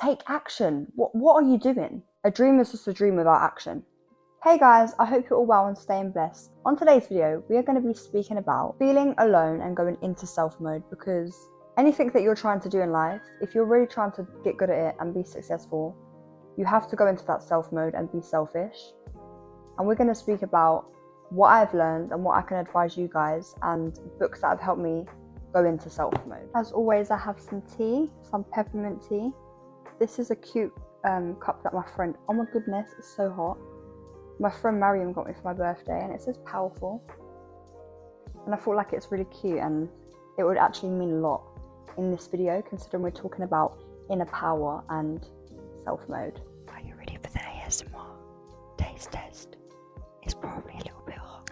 take action. What are you doing? A dream is just a dream without action. Hey guys, I hope you're all well and staying blessed. On today's video, we are going to be speaking about feeling alone and going into self mode, because anything that you're trying to do in life, if you're really trying to get good at it and be successful, you have to go into that self mode and be selfish. And we're going to speak about what I've learned and what I can advise you guys, and books that have helped me go into self mode. As always, I have some tea, some peppermint tea. This is a cute cup that my friend, oh my goodness, it's so hot. My friend Mariam got me for my birthday, and it says powerful. And I feel like it's really cute, and it would actually mean a lot in this video, considering we're talking about inner power and self mode. Are you ready for the ASMR taste test? It's probably a little bit hot.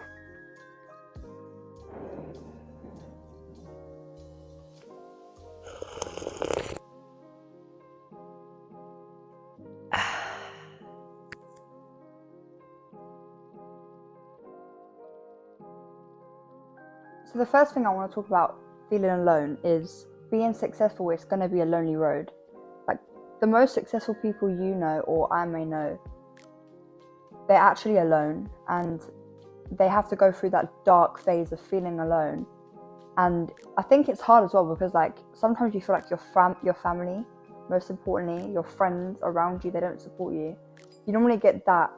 So the first thing I want to talk about feeling alone is being successful. It's going to be a lonely road. Like, the most successful people you know, or I may know, they're actually alone, and they have to go through that dark phase of feeling alone. And I think it's hard as well, because like sometimes you feel like your family, most importantly, your friends around you, they don't support you. You normally get that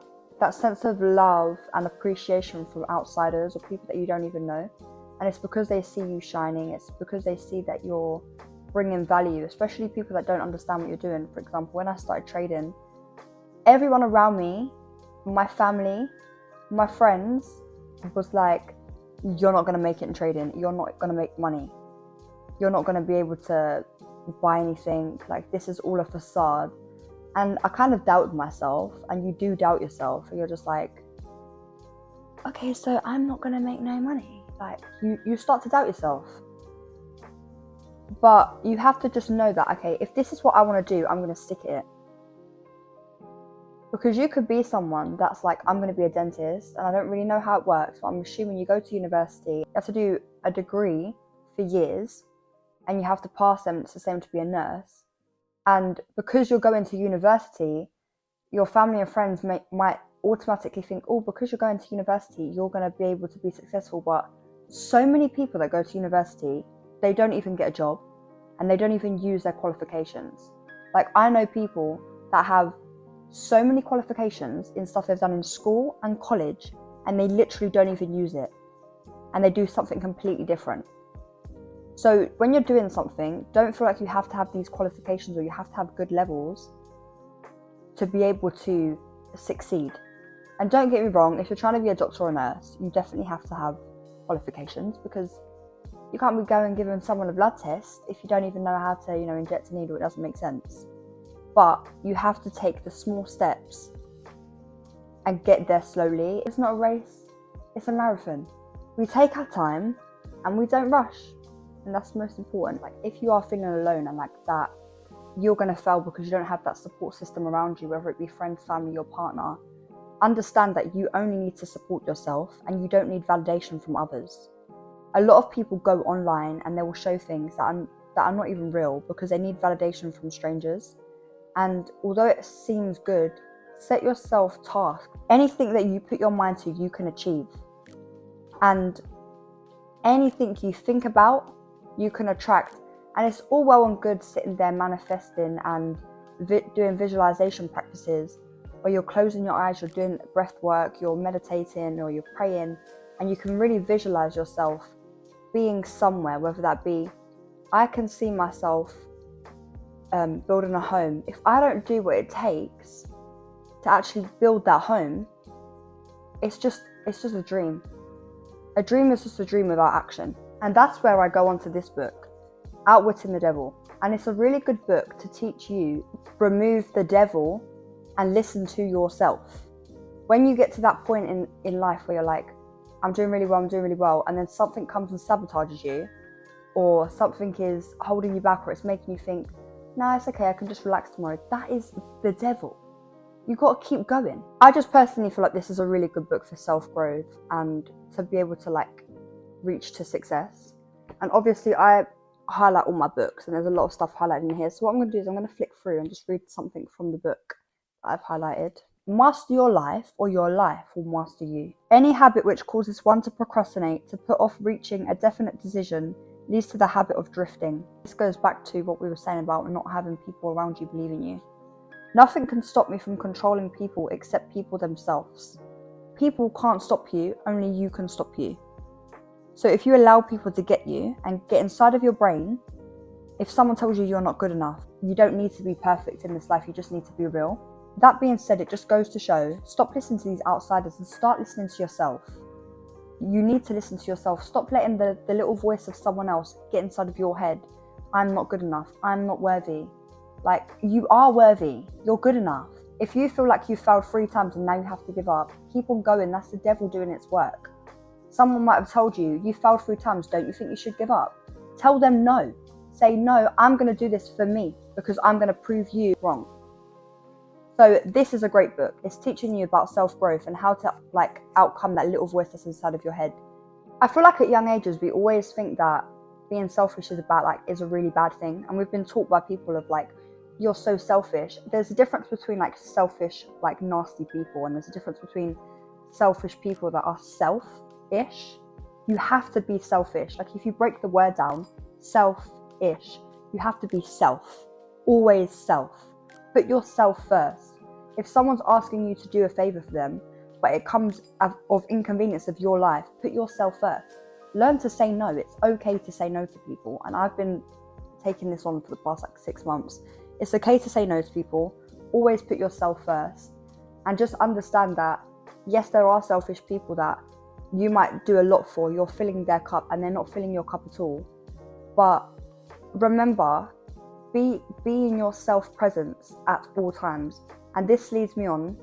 sense of love and appreciation from outsiders or people that you don't even know. And it's because they see you shining. It's because they see that you're bringing value, especially people that don't understand what you're doing. For example, when I started trading, everyone around me, my family, my friends, was like, you're not going to make it in trading. You're not going to make money. You're not going to be able to buy anything. Like, this is all a facade. And I kind of doubted myself, and you do doubt yourself. And you're just like, okay, so I'm not going to make no money. Like, you start to doubt yourself. But you have to just know that, okay, if this is what I want to do, I'm going to stick at it. Because you could be someone that's like, I'm going to be a dentist, and I don't really know how it works, but I'm assuming you go to university, you have to do a degree for years, and you have to pass them. It's the same to be a nurse. And because you're going to university, your family and friends might automatically think, oh, because you're going to university, you're going to be able to be successful. But so many people that go to university, they don't even get a job, and they don't even use their qualifications. Like, I know people that have so many qualifications in stuff they've done in school and college, and they literally don't even use it, and they do something completely different. So when you're doing something, don't feel like you have to have these qualifications or you have to have good levels to be able to succeed. And don't get me wrong, if you're trying to be a doctor or a nurse, you definitely have to have qualifications, because you can't be going and giving someone a blood test if you don't even know how to, inject a needle. It doesn't make sense. But you have to take the small steps and get there slowly. It's not a race, it's a marathon. We take our time and we don't rush. And that's most important. Like, if you are feeling alone and like that, you're going to fail because you don't have that support system around you, whether it be friends, family, or partner. Understand that you only need to support yourself, and you don't need validation from others. A lot of people go online and they will show things that are not even real, because they need validation from strangers. And although it seems good, set yourself tasks. Anything that you put your mind to, you can achieve. And anything you think about, you can attract. And it's all well and good sitting there manifesting and doing visualization practices, where you're closing your eyes, you're doing breath work, you're meditating, or you're praying, and you can really visualize yourself being somewhere, whether that be, I can see myself building a home. If I don't do what it takes to actually build that home, it's just a dream. A dream is just a dream without action. And that's where I go on to this book, Outwitting the Devil. And it's a really good book to teach you, remove the devil and listen to yourself. When you get to that point in life where you're like, I'm doing really well, and then something comes and sabotages you, or something is holding you back, or it's making you think, no, it's okay, I can just relax tomorrow. That is the devil. You've got to keep going. I just personally feel like this is a really good book for self-growth and to be able to like reach to success. And obviously I highlight all my books, and there's a lot of stuff highlighted in here. So what I'm going to do is I'm going to flick through and just read something from the book that I've highlighted. Master your life, or your life will master you. Any habit which causes one to procrastinate, to put off reaching a definite decision, leads to the habit of drifting. This goes back to what we were saying about not having people around you believe in you. Nothing can stop me from controlling people except people themselves. People can't stop you, only you can stop you. So if you allow people to get you and get inside of your brain, if someone tells you you're not good enough, you don't need to be perfect in this life, you just need to be real. That being said, it just goes to show, stop listening to these outsiders and start listening to yourself. You need to listen to yourself. Stop letting the little voice of someone else get inside of your head. I'm not good enough. I'm not worthy. Like, you are worthy. You're good enough. If you feel like you failed 3 times and now you have to give up, keep on going. That's the devil doing its work. Someone might have told you, you failed 3 times. Don't you think you should give up? Tell them no. Say, no, I'm going to do this for me because I'm going to prove you wrong. So this is a great book. It's teaching you about self-growth and how to outcome that little voice that's inside of your head. I feel like at young ages, we always think that being selfish is is a really bad thing. And we've been taught by people of you're so selfish. There's a difference between selfish, nasty people. And there's a difference between selfish people that are self-ish. You have to be selfish. If you break the word down, self-ish, you have to be self, always self. Put yourself first. If someone's asking you to do a favor for them, but it comes of inconvenience of your life, put yourself first. Learn to say no. It's okay to say no to people. And I've been taking this on for the past 6 months. It's okay to say no to people. Always put yourself first. And just understand that, yes, there are selfish people that you might do a lot for. You're filling their cup and they're not filling your cup at all. But remember, be in your self-presence at all times. And this leads me on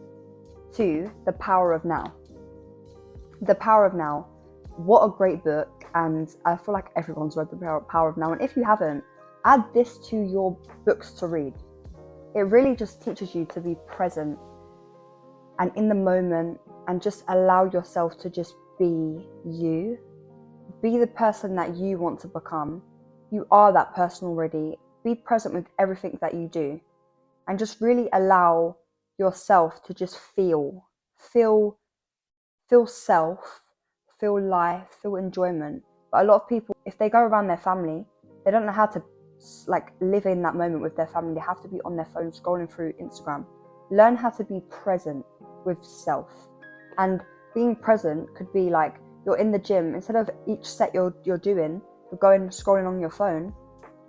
to The Power of Now. The Power of Now. What a great book. And I feel like everyone's read The Power of Now. And if you haven't, add this to your books to read. It really just teaches you to be present and in the moment and just allow yourself to just be you. Be the person that you want to become. You are that person already. Be present with everything that you do and just really allow yourself to just feel self, feel life, feel enjoyment. But a lot of people, if they go around their family, they don't know how to live in that moment with their family. They have to be on their phone scrolling through Instagram. Learn how to be present with self. And being present could be you're in the gym, instead of each set you're doing, you're going scrolling on your phone.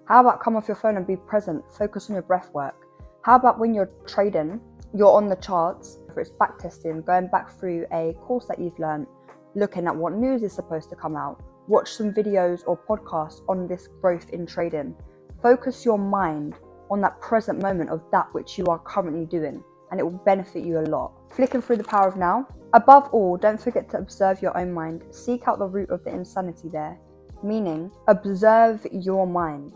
How about come off your phone and be present, focus on your breath work? How about when you're trading, you're on the charts, if it's back testing, going back through a course that you've learned, looking at what news is supposed to come out, watch some videos or podcasts on this growth in trading. Focus your mind on that present moment of that which you are currently doing, and it will benefit you a lot. Flicking through The Power of Now. Above all, don't forget to observe your own mind. Seek out the root of the insanity there. Meaning, observe your mind.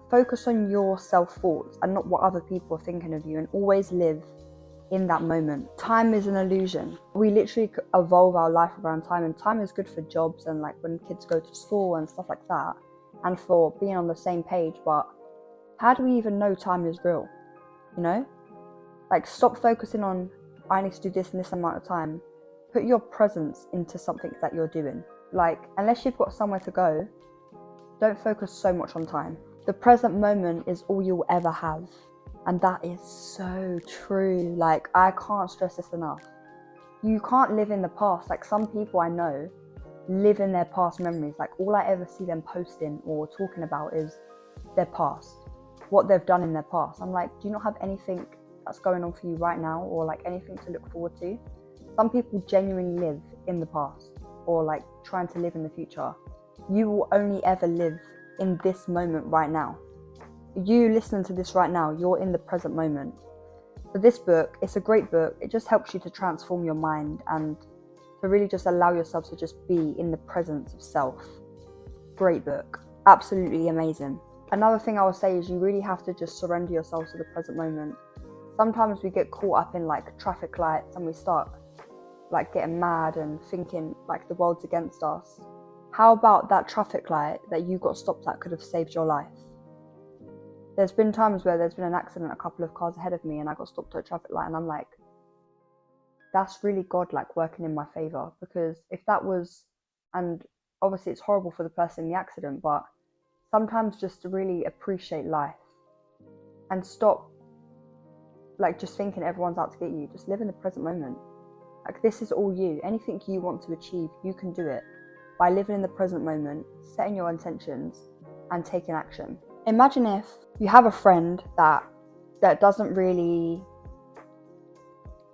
Focus on your self-thoughts and not what other people are thinking of you, and always live in that moment. Time is an illusion. We literally evolve our life around time, and time is good for jobs and when kids go to school and stuff like that, and for being on the same page. But how do we even know time is real? Stop focusing on, I need to do this in this amount of time. Put your presence into something that you're doing. Unless you've got somewhere to go, don't focus so much on time. The present moment is all you'll ever have. And that is so true. I can't stress this enough. You can't live in the past. Some people I know live in their past memories. All I ever see them posting or talking about is their past, what they've done in their past. I'm do you not have anything that's going on for you right now, or anything to look forward to? Some people genuinely live in the past, or trying to live in the future. You will only ever live in this moment right now. You listening to this right now, you're in the present moment. So this book, it's a great book. It just helps you to transform your mind and to really just allow yourself to just be in the presence of self. Great book. Absolutely amazing. Another thing I would say is you really have to just surrender yourself to the present moment. Sometimes we get caught up in traffic lights and we start getting mad and thinking the world's against us. How about that traffic light that you got stopped at could have saved your life? There's been times where there's been an accident a couple of cars ahead of me and I got stopped at a traffic light, and I'm like, that's really God like working in my favour, because if that was, and obviously it's horrible for the person in the accident, but sometimes just to really appreciate life and stop like just thinking everyone's out to get you. Just live in the present moment. Like, this is all you. Anything you want to achieve, you can do it by living in the present moment, setting your intentions and taking action. Imagine if you have a friend that doesn't really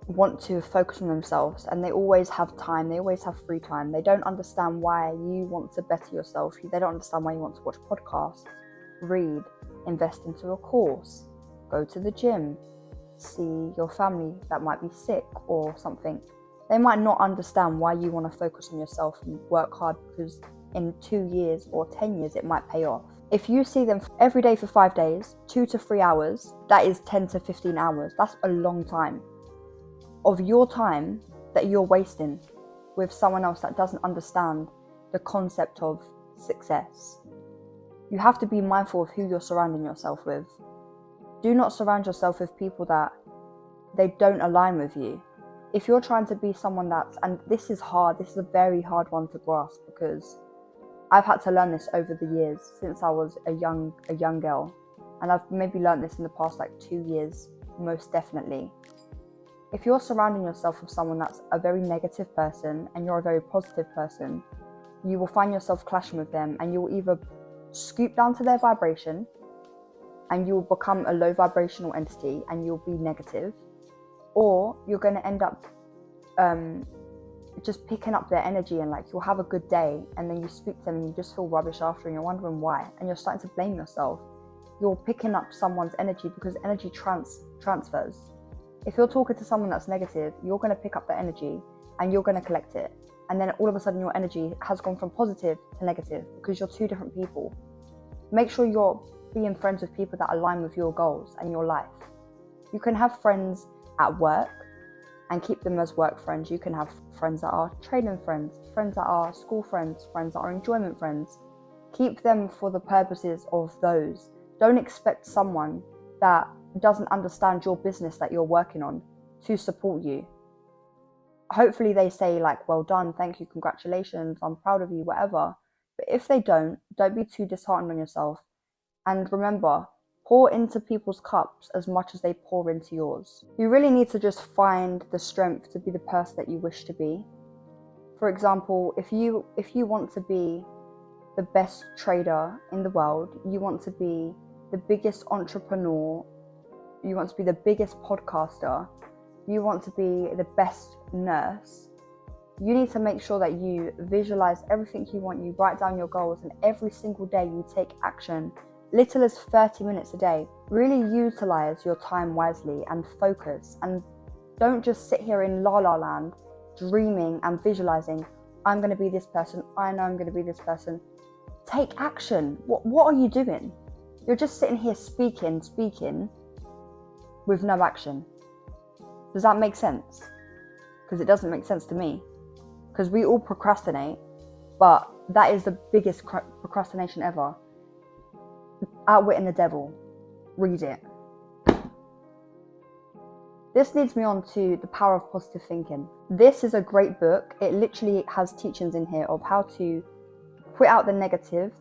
want to focus on themselves, and they always have time, they always have free time. They don't understand why you want to better yourself. They don't understand why you want to watch podcasts, read, invest into a course, go to the gym, see your family that might be sick or something. They might not understand why you want to focus on yourself and work hard, because in 2 years or 10 years it might pay off. If you see them every day for 5 days, 2 to 3 hours, that is 10 to 15 hours. That's a long time of your time that you're wasting with someone else that doesn't understand the concept of success. You have to be mindful of who you're surrounding yourself with. Do not surround yourself with people that they don't align with you. If you're trying to be someone that's, and this is hard, this is a very hard one to grasp, because I've had to learn this over the years since I was a young girl, and I've maybe learned this in the past 2 years, most definitely. If you're surrounding yourself with someone that's a very negative person and you're a very positive person, you will find yourself clashing with them, and you'll either scoop down to their vibration and you'll become a low vibrational entity and you'll be negative, or you're going to end up just picking up their energy, and you'll have a good day and then you speak to them and you just feel rubbish after and you're wondering why, and you're starting to blame yourself. You're picking up someone's energy because energy transfers. If you're talking to someone that's negative, you're going to pick up the energy and you're going to collect it, and then all of a sudden your energy has gone from positive to negative because you're two different people. Make sure you're being friends with people that align with your goals and your life. You can have friends at work and keep them as work friends. You can have friends that are training friends, friends that are school friends, friends that are enjoyment friends. Keep them for the purposes of those. Don't expect someone that doesn't understand your business that you're working on to support you. Hopefully they say well done, thank you, congratulations, I'm proud of you, whatever. But if they don't be too disheartened on yourself. And remember, pour into people's cups as much as they pour into yours. You really need to just find the strength to be the person that you wish to be. For example, if you want to be the best trader in the world, you want to be the biggest entrepreneur, you want to be the biggest podcaster, you want to be the best nurse, you need to make sure that you visualize everything you want, you write down your goals, and every single day you take action. Little as 30 minutes a day. Really utilize your time wisely and focus, and don't just sit here in la la land dreaming and visualizing, I'm going to be this person, I know I'm going to be this person. Take action. What are you doing? You're just sitting here speaking with no action. Does that make sense? Because it doesn't make sense to me. Because we all procrastinate, but that is the biggest procrastination ever. Outwitting the Devil. Read it. This leads me on to The Power of Positive Thinking. This is a great book. It literally has teachings in here of how to quit out the negative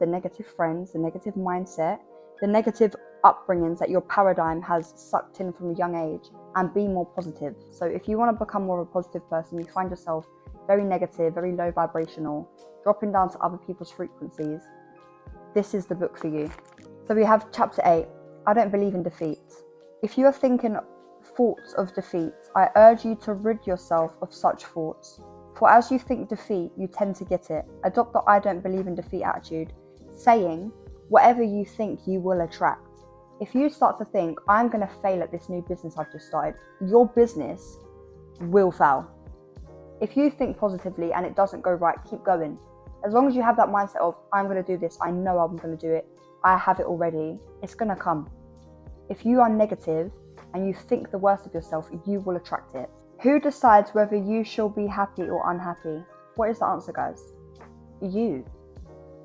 friends, the negative mindset, the negative upbringings that your paradigm has sucked in from a young age, and be more positive. So if you want to become more of a positive person, you find yourself very negative, very low vibrational, dropping down to other people's frequencies, this is the book for you. So we have chapter 8, I don't believe in defeat. If you are thinking thoughts of defeat, I urge you to rid yourself of such thoughts. For as you think defeat, you tend to get it. Adopt the I don't believe in defeat attitude, saying, whatever you think, you will attract. If you start to think, I'm going to fail at this new business I've just started, your business will fail. If you think positively and it doesn't go right, keep going. As long as you have that mindset of, I'm going to do this, I know I'm going to do it, I have it already, it's going to come. If you are negative and you think the worst of yourself, you will attract it. Who decides whether you shall be happy or unhappy? What is the answer, guys? You.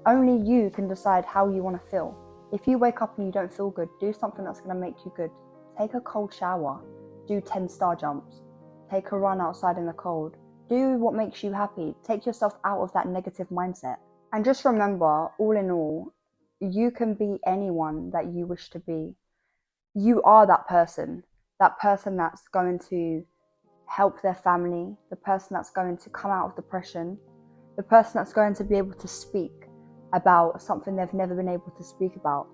Only you can decide how you want to feel. If you wake up and you don't feel good, do something that's going to make you good. Take a cold shower. Do 10-star jumps. Take a run outside in the cold. Do what makes you happy. Take yourself out of that negative mindset. And just remember, all in all, you can be anyone that you wish to be. You are that person that's going to help their family, the person that's going to come out of depression, the person that's going to be able to speak about something they've never been able to speak about.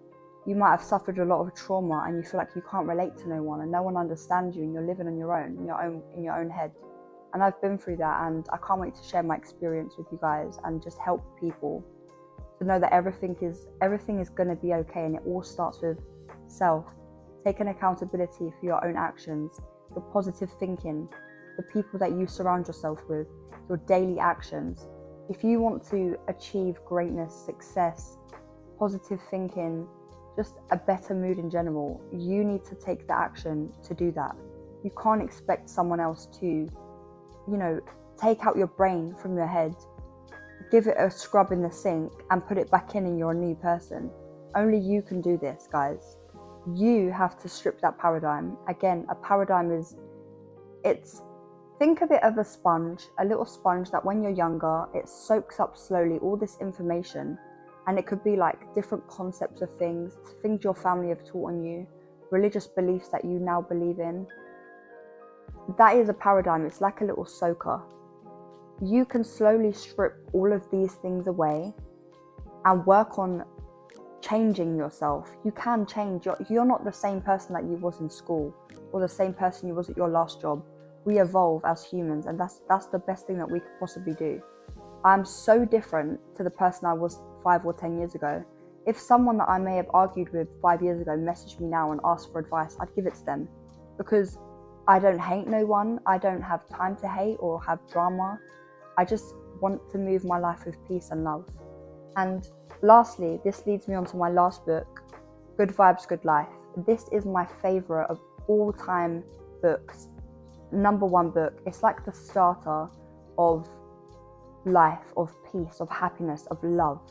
You might have suffered a lot of trauma and you feel like you can't relate to no one and no one understands you and you're living on your own, in your own head. And I've been through that, and I can't wait to share my experience with you guys and just help people to know that everything is going to be okay, and it all starts with self. Taking accountability for your own actions, your positive thinking, the people that you surround yourself with, your daily actions. If you want to achieve greatness, success, positive thinking, just a better mood in general, you need to take the action to do that. You can't expect someone else to, take out your brain from your head, give it a scrub in the sink and put it back in and you're a new person. Only you can do this, guys. You have to strip that paradigm. Again, a paradigm think of it of a little sponge that when you're younger, it soaks up slowly all this information. And it could be like different concepts of things your family have taught on you, religious beliefs that you now believe in. That is a paradigm. It's like a little soaker. You can slowly strip all of these things away and work on changing yourself. You can change. You're not the same person that you was in school or the same person you was at your last job. We evolve as humans, and that's the best thing that we could possibly do. I'm so different to the person I was 5 or 10 years ago. If someone that I may have argued with 5 years ago messaged me now and asked for advice, I'd give it to them, because I don't hate no one. I don't have time to hate or have drama. I just want to move my life with peace and love. And lastly, this leads me on to my last book, Good Vibes, Good Life. This is my favorite of all time books. Number one book. It's like the starter of life, of peace, of happiness, of love.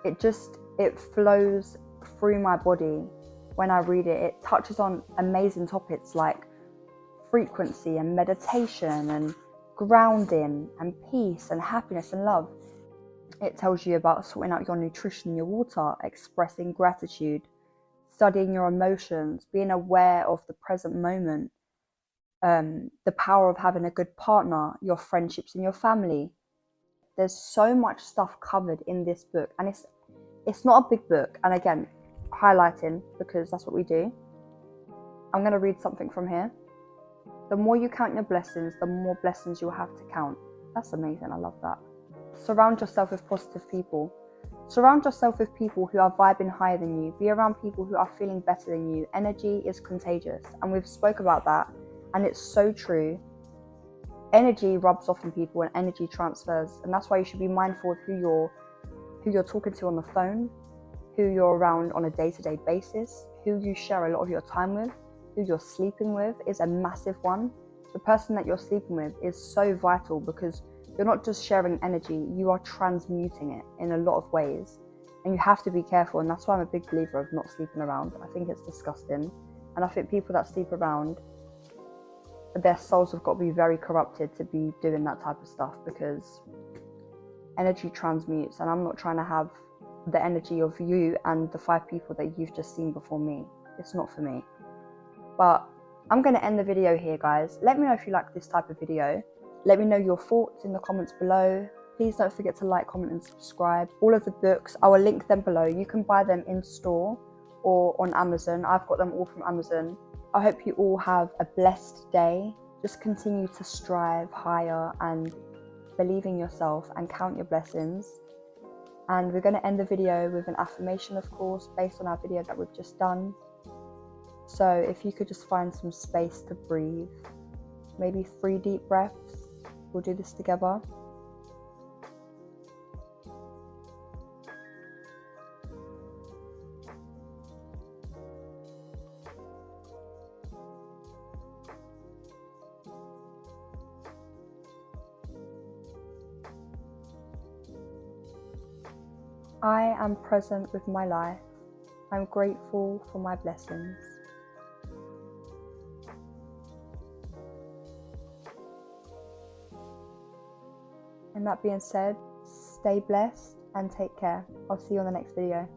It flows through my body when I read it. It touches on amazing topics like frequency and meditation and grounding and peace and happiness and love. It tells you about sorting out your nutrition, your water, expressing gratitude, studying your emotions, being aware of the present moment, the power of having a good partner, your friendships and your family. There's so much stuff covered in this book, and it's not a big book. And again, highlighting, because that's what we do. I'm going to read something from here. The more you count your blessings, the more blessings you'll have to count. That's amazing. I love that. Surround yourself with positive people. Surround yourself with people who are vibing higher than you. Be around people who are feeling better than you. Energy is contagious, and we've spoke about that, and it's so true. Energy rubs off on people and energy transfers, and that's why you should be mindful of who you're talking to on the phone, who you're around on a day-to-day basis, who you share a lot of your time with. Who you're sleeping with is a massive one. The person that you're sleeping with is so vital, because you're not just sharing energy, you are transmuting it in a lot of ways, and you have to be careful. And that's why I'm a big believer of not sleeping around. I think it's disgusting, and I think people that sleep around, their souls have got to be very corrupted to be doing that type of stuff, because energy transmutes, and I'm not trying to have the energy of you and the 5 people that you've just seen before me. It's not for me. But I'm going to end the video here, guys. Let me know if you like this type of video. Let me know your thoughts in the comments below. Please don't forget to like, comment and subscribe. All of the books, I will link them below. You can buy them in store or on Amazon. I've got them all from Amazon. I hope you all have a blessed day. Just continue to strive higher and believe in yourself and count your blessings. And we're going to end the video with an affirmation, of course, based on our video that we've just done. So if you could just find some space to breathe, maybe 3 deep breaths. We'll do this together. I am present with my life. I'm grateful for my blessings. And that being said, stay blessed and take care. I'll see you on the next video.